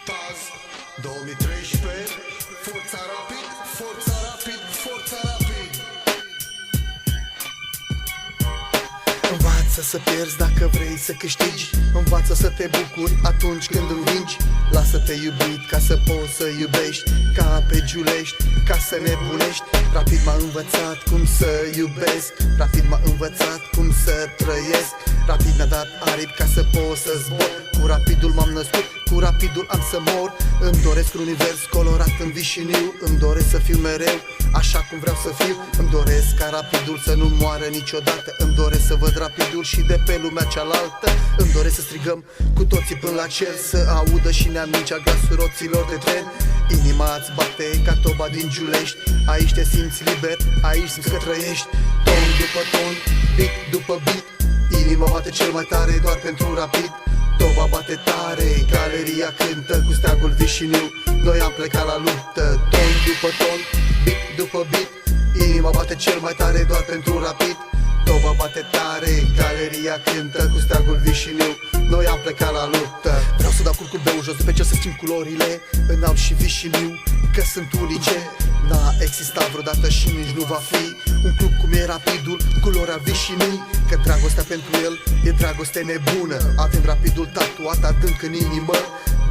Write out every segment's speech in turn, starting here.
Taz 2013, forța rapid, forța rapid, forța rapid. Învață să pierzi dacă vrei să câștigi. Învață să te bucuri atunci când învingi. Lasă-te iubit ca să poți să iubești, ca pe Giulești, ca să nebunești. Rapid m-a învățat cum să iubesc, rapid m-a învățat cum să trăiesc. Rapid mi-a dat aripi ca să pot să zbor. Cu rapidul m-am născut, cu rapidul am să mor. Îmi doresc un univers colorat în vișiniu. Îmi doresc să fiu mereu așa cum vreau să fiu. Îmi doresc ca rapidul să nu moară niciodată. Îmi doresc să văd rapidul și de pe lumea cealaltă. Îmi doresc să strigăm cu toții până la cer, să audă și neamicea glasul roților de tren. Inima îți bate ca toba din Giulești. Aici te simți liber, aici simți că trăiești. Ton după ton, beat după beat. Inima bate cel mai tare doar pentru rapid. Toba bate tare, galeria cântă cu steagul vișiniu. Noi am plecat la luptă, ton după ton, beat după beat. Inima bate cel mai tare doar pentru rapid. Toba bate tare, galeria cântă cu steagul vișiniu. Noi am plecat la luptă. Vreau să dau curcubeu jos de pe cer, să schimb culorile în alb și vișiniu, că sunt unice. N-a existat vreodată și nici nu va fi un club cum e rapidul, culoarea vișinii. Că dragostea pentru el e dragoste nebună. Avem rapidul tatuat adânc în inimă.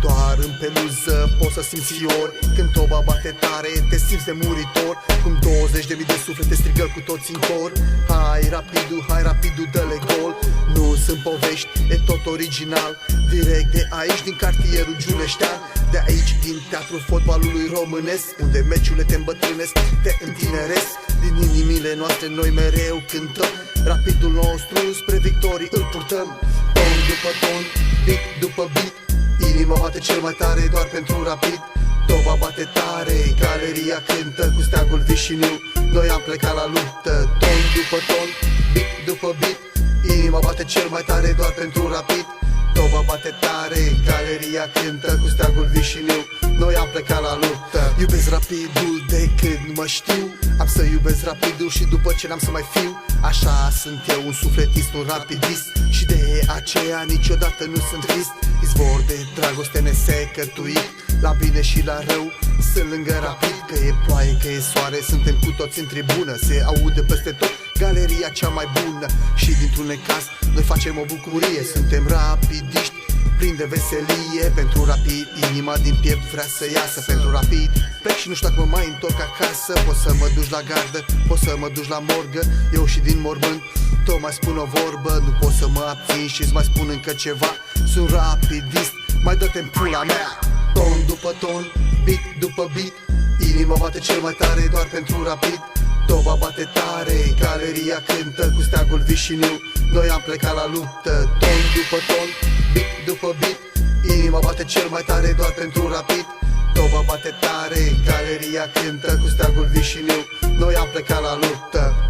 Doar în peluză poți să simți fiori. Când toba bate tare te simți de muritor. Cum 20.000 de suflete strigă cu toți în cor. Hai rapidul, dă-le gol. Nu sunt povești, e tot original. Direct de aici, din cartierul giuleștean. De aici, din teatrul fotbalului românesc, unde meciurile te îmbătrânesc, te întineresc. Din inimile noastre noi mereu cântăm. Rapidul nostru spre victorii îl purtăm. Ton după ton, beat după beat. Inima bate cel mai tare doar pentru rapid. Toba bate tare, galeria cântă cu steagul vișiniu. Noi am plecat la luptă, ton după ton, beat după beat. Inima bate cel mai tare doar pentru rapid. Toba bate tare, galeria cântă cu steagul vișiniu. Noi am plecat la luptă. Iubesc rapidul de când mă știu. Am să iubesc rapidul și după ce n-am să mai fiu. Așa sunt eu, un sufletist, un rapidist. Și de aceea niciodată nu sunt trist. Izvor de dragoste nesecătuit, la bine și la rău sunt lângă rapid. Că e ploaie, că e soare, suntem cu toți în tribună. Se aude peste tot galeria cea mai bună. Și dintr-un necaz noi facem o bucurie. Suntem rapidiști, plini de veselie. Pentru rapid inima din piept vrea să iasă. Pentru rapid plec și nu știu dacă mă mai întorc acasă. Poți să mă duci la gardă, poți să mă duci la morgă. Eu și din mormânt tot mai spun o vorbă. Nu pot să mă abțin și-ți mai spun încă ceva. Sunt rapidist, mai dă-te-n pula mea. Ton după ton, beat după beat. Inima bate cel mai tare doar pentru rapid. Toba bate tare, galeria cântă cu steagul vișiniu. Noi am plecat la luptă, ton după ton, beat după beat. Inima bate cel mai tare doar pentru rapid. Toba bate tare, galeria cântă cu steagul vișiniu. Noi am plecat la luptă.